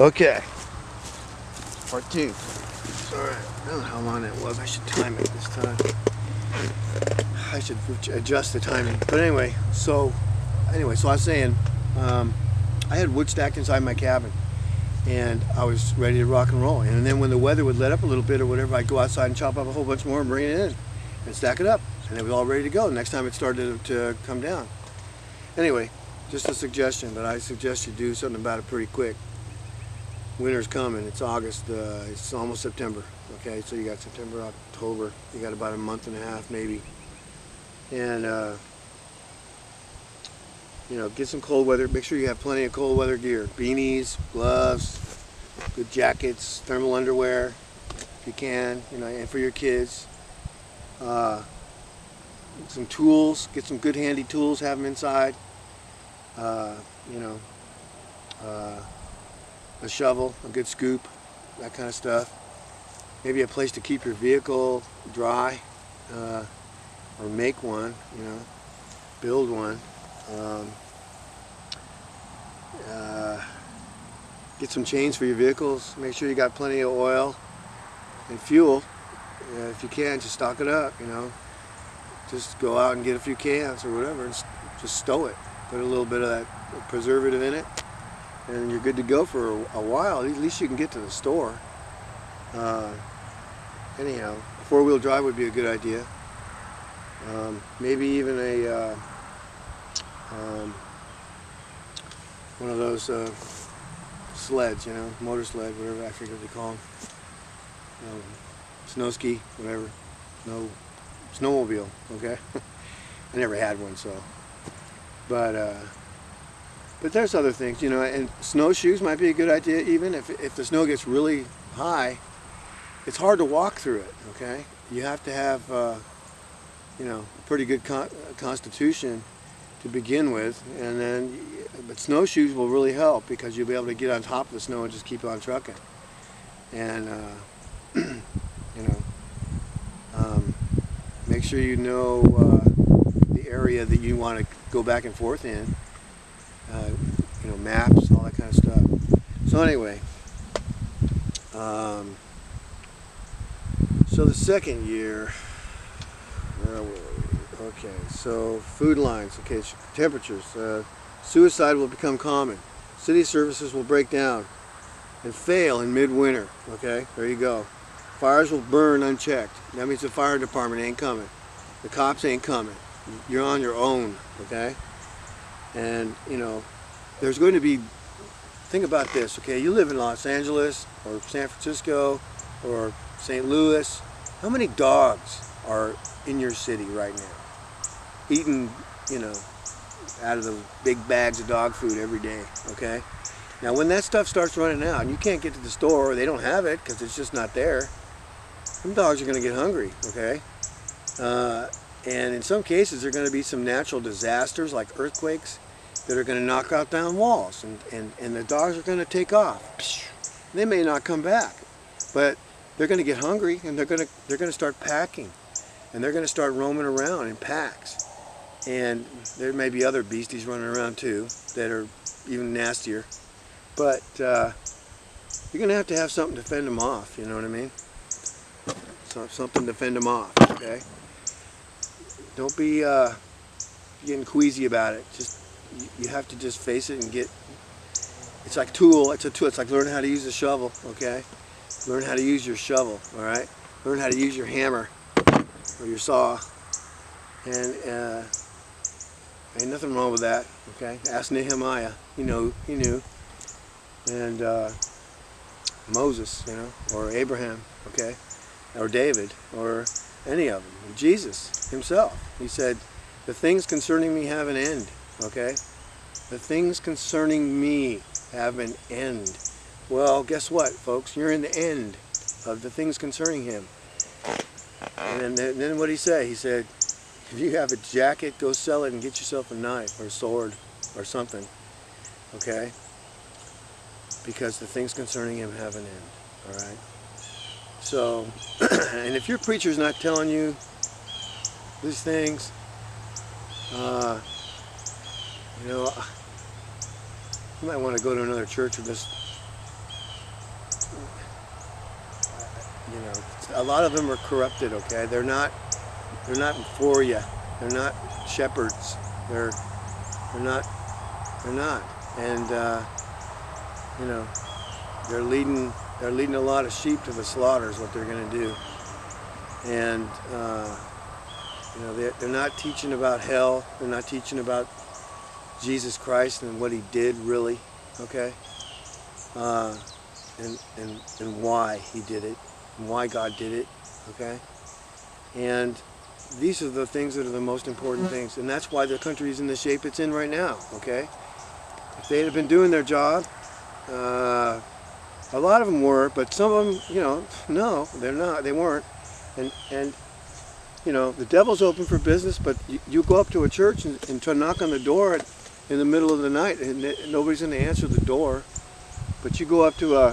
Okay, part two. Sorry, I don't know how long that was. I should time it this time. I should adjust the timing. But anyway, so I was saying, I had wood stacked inside my cabin, and I was ready to rock and roll. And then when the weather would let up a little bit or whatever, I'd go outside and chop up a whole bunch more and bring it in and stack it up, and it was all ready to go. Next time it started to come down. Anyway, just a suggestion, but I suggest you do something about it pretty quick. Winter's coming. It's August. It's almost September. Okay, so you got September, October. You got about a month and a half, maybe. And get some cold weather. Make sure you have plenty of cold weather gear: beanies, gloves, good jackets, thermal underwear, if you can. And for your kids, some tools. Get some good handy tools. Have them inside. Uh, you know. A shovel, a good scoop, that kind of stuff. Maybe a place to keep your vehicle dry, or make one, build one. Get some chains for your vehicles. Make sure you got plenty of oil and fuel. If you can, just stock it up, Just go out and get a few cans or whatever and just stow it. Put a little bit of that preservative in it, and you're good to go for a while. At least you can get to the store. Anyhow, four-wheel drive would be a good idea. Maybe even a one of those sleds, motor sled, whatever, I forget what they call them. Snow ski, whatever. Snowmobile, okay? I never had one, so. But there's other things, and snowshoes might be a good idea. Even if the snow gets really high, it's hard to walk through it, okay? You have to have, a pretty good constitution to begin with, but snowshoes will really help because you'll be able to get on top of the snow and just keep on trucking. And, make sure you know the area that you want to go back and forth in. Maps, all that kind of stuff. So anyway, so the second year, where are we? Okay, so food lines, okay, temperatures, suicide will become common. City services will break down and fail in midwinter, okay, there you go. Fires will burn unchecked. That means the fire department ain't coming. The cops ain't coming. You're on your own, okay? And, there's going to be, think about this, okay? You live in Los Angeles or San Francisco or St. Louis. How many dogs are in your city right now? Eating, out of the big bags of dog food every day, okay? Now, when that stuff starts running out and you can't get to the store or they don't have it because it's just not there, some dogs are going to get hungry, okay? And in some cases, there are going to be some natural disasters like earthquakes that are going to knock out down walls, and the dogs are going to take off. They may not come back, but they're going to get hungry, and they're going to start packing, and they're going to start roaming around in packs. And there may be other beasties running around too that are even nastier, but you're going to have something to fend them off. You know what I mean? So something to fend them off. Okay. Don't be getting queasy about it. You have to just face it and get. It's like tool. It's a tool. It's like learning how to use a shovel. Okay. Learn how to use your shovel. All right. Learn how to use your hammer or your saw. And ain't nothing wrong with that. Okay. Ask Nehemiah. He knew. And Moses. Or Abraham. Okay. Or David. Or any of them. Jesus himself. He said, "The things concerning me have an end." Okay? The things concerning me have an end. Well, guess what, folks? You're in the end of the things concerning him. And then what did he say? He said, if you have a jacket, go sell it and get yourself a knife or a sword or something. Okay? Because the things concerning him have an end. All right? So, and if your preacher's not telling you these things, you might want to go to another church or just you know, a lot of them are corrupted. Okay, they're not for you. They're not shepherds. They're not. They're not. And you know, they're leading a lot of sheep to the slaughter is what they're going to do. And you know, they're not teaching about hell. They're not teaching about Jesus Christ and what he did really. Okay. And why he did it, and why God did it, okay? And these are the things that are the most important things, and that's why the country is in the shape it's in right now, okay? If they had been doing their job, a lot of them were, but some of them, you know, no, they're not, they weren't. And you know, the devil's open for business, but you go up to a church and try to knock on the door in the middle of the night, and nobody's going to answer the door. But you go up to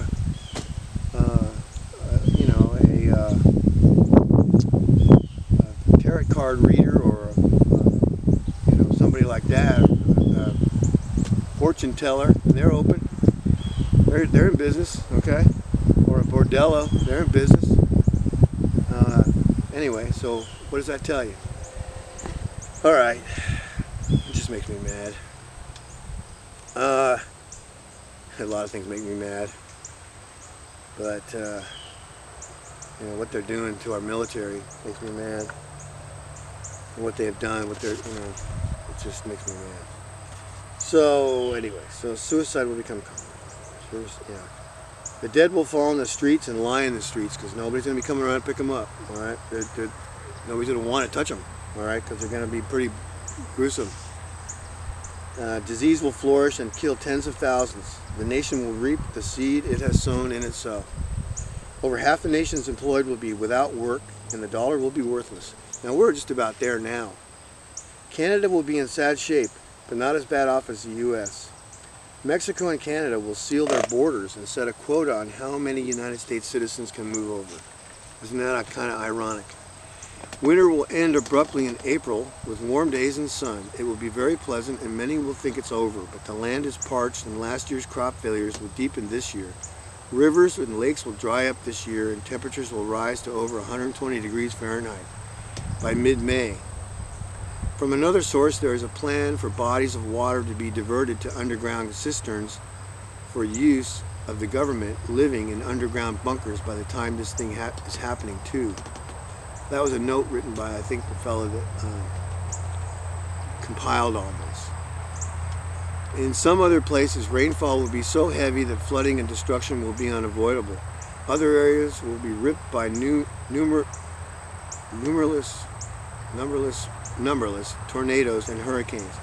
you know, a tarot card reader or you know, somebody like that, a fortune teller, and they're open. They're in business, okay? Or a bordello, they're in business. Anyway, so what does that tell you? All right, it just makes me mad. A lot of things make me mad, but you know, what they're doing to our military makes me mad. And what they have done, what they're, you know, it just makes me mad. So anyway, so suicide will become common. Yeah, the dead will fall in the streets and lie in the streets because nobody's going to be coming around to pick them up. All right, nobody's going to want to touch them. All right, because they're going to be pretty gruesome. Disease will flourish and kill tens of thousands. The nation will reap the seed it has sown in itself. Over half the nations employed will be without work, and the dollar will be worthless. Now we're just about there now. Canada will be in sad shape, but not as bad off as the U.S. Mexico and Canada will seal their borders and set a quota on how many United States citizens can move over. Isn't that kind of ironic? Winter will end abruptly in April with warm days and sun. It will be very pleasant and many will think it's over, but the land is parched and last year's crop failures will deepen this year. Rivers and lakes will dry up this year and temperatures will rise to over 120 degrees Fahrenheit by mid-May. From another source, there is a plan for bodies of water to be diverted to underground cisterns for use of the government living in underground bunkers by the time this thing is happening too. That was a note written by, I think, the fellow that compiled all this. In some other places, rainfall will be so heavy that flooding and destruction will be unavoidable. Other areas will be ripped by numberless tornadoes and hurricanes,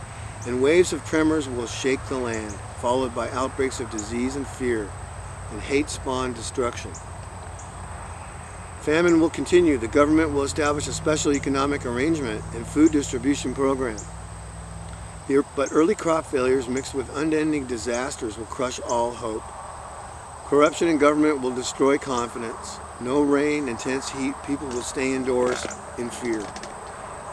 and waves of tremors will shake the land, followed by outbreaks of disease and fear, and hate-spawned destruction. Famine will continue. The government will establish a special economic arrangement and food distribution program. But early crop failures mixed with unending disasters will crush all hope. Corruption in government will destroy confidence. No rain, intense heat, people will stay indoors in fear.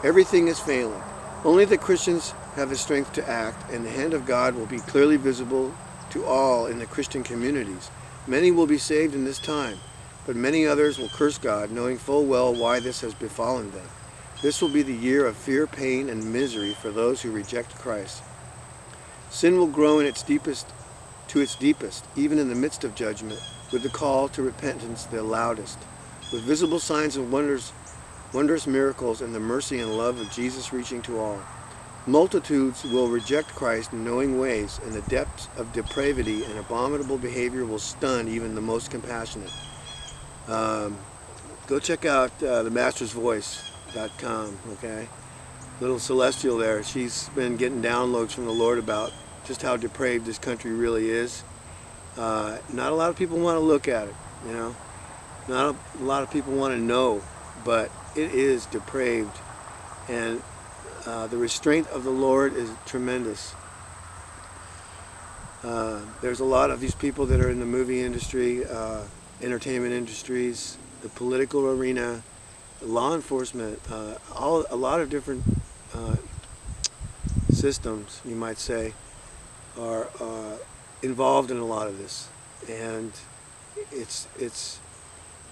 Everything is failing. Only the Christians have the strength to act, and the hand of God will be clearly visible to all in the Christian communities. Many will be saved in this time, but many others will curse God, knowing full well why this has befallen them. This will be the year of fear, pain, and misery for those who reject Christ. Sin will grow in its deepest, even in the midst of judgment, with the call to repentance the loudest, with visible signs and wondrous miracles, and the mercy and love of Jesus reaching to all. Multitudes will reject Christ in knowing ways, and the depths of depravity and abominable behavior will stun even the most compassionate. Go check out themastersvoice.com, okay? Little Celestial there, she's been getting downloads from the Lord about just how depraved this country really is. Not a lot of people want to look at it, you know? Not a lot of people want to know, but it is depraved. And the restraint of the Lord is tremendous. There's a lot of these people that are in the movie industry, entertainment industries, the political arena, law enforcement, a lot of different systems, you might say, are involved in a lot of this, and it's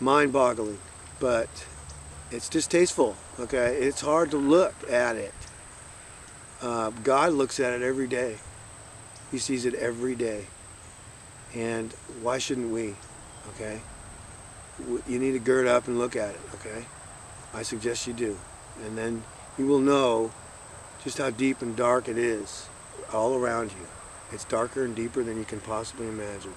mind-boggling, but it's distasteful. Okay, it's hard to look at it. God looks at it every day. He sees it every day. And why shouldn't we? Okay? You need to gird up and look at it, okay? I suggest you do. And then you will know just how deep and dark it is all around you. It's darker and deeper than you can possibly imagine.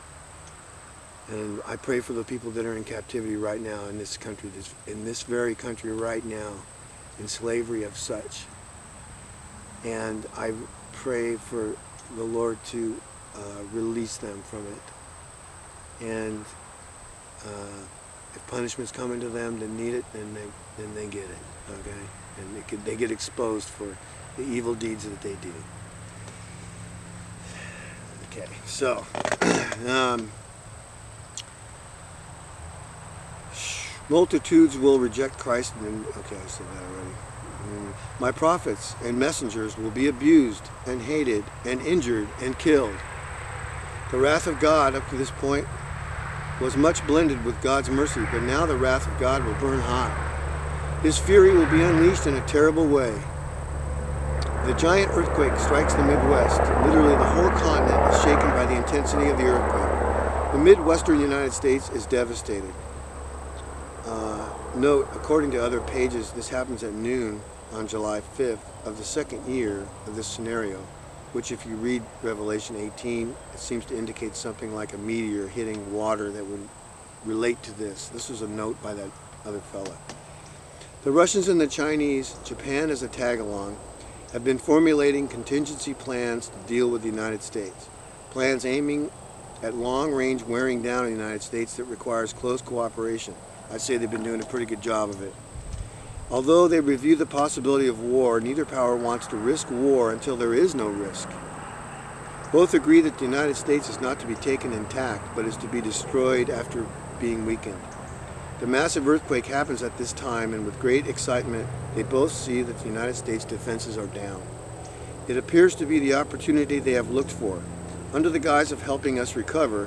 And I pray for the people that are in captivity right now in this country, in this very country right now, in slavery of such. And I pray for the Lord to release them from it. And if punishment's coming to them that need it, then they get it, okay? And they get exposed for the evil deeds that they do. Okay, so multitudes will reject Christ. Okay, I said that already. My prophets and messengers will be abused and hated and injured and killed. The wrath of God up to this point was much blended with God's mercy, but now the wrath of God will burn hot. His fury will be unleashed in a terrible way. The giant earthquake strikes the Midwest. Literally the whole continent is shaken by the intensity of the earthquake. The Midwestern United States is devastated. Note, according to other pages, this happens at noon on July 5th of the second year of this scenario, which if you read Revelation 18, it seems to indicate something like a meteor hitting water that would relate to this. This was a note by that other fella. The Russians and the Chinese, Japan as a tag-along, have been formulating contingency plans to deal with the United States. Plans aiming at long-range wearing down of the United States that requires close cooperation. I'd say they've been doing a pretty good job of it. Although they review the possibility of war, neither power wants to risk war until there is no risk. Both agree that the United States is not to be taken intact, but is to be destroyed after being weakened. The massive earthquake happens at this time, and with great excitement, they both see that the United States defenses are down. It appears to be the opportunity they have looked for. Under the guise of helping us recover,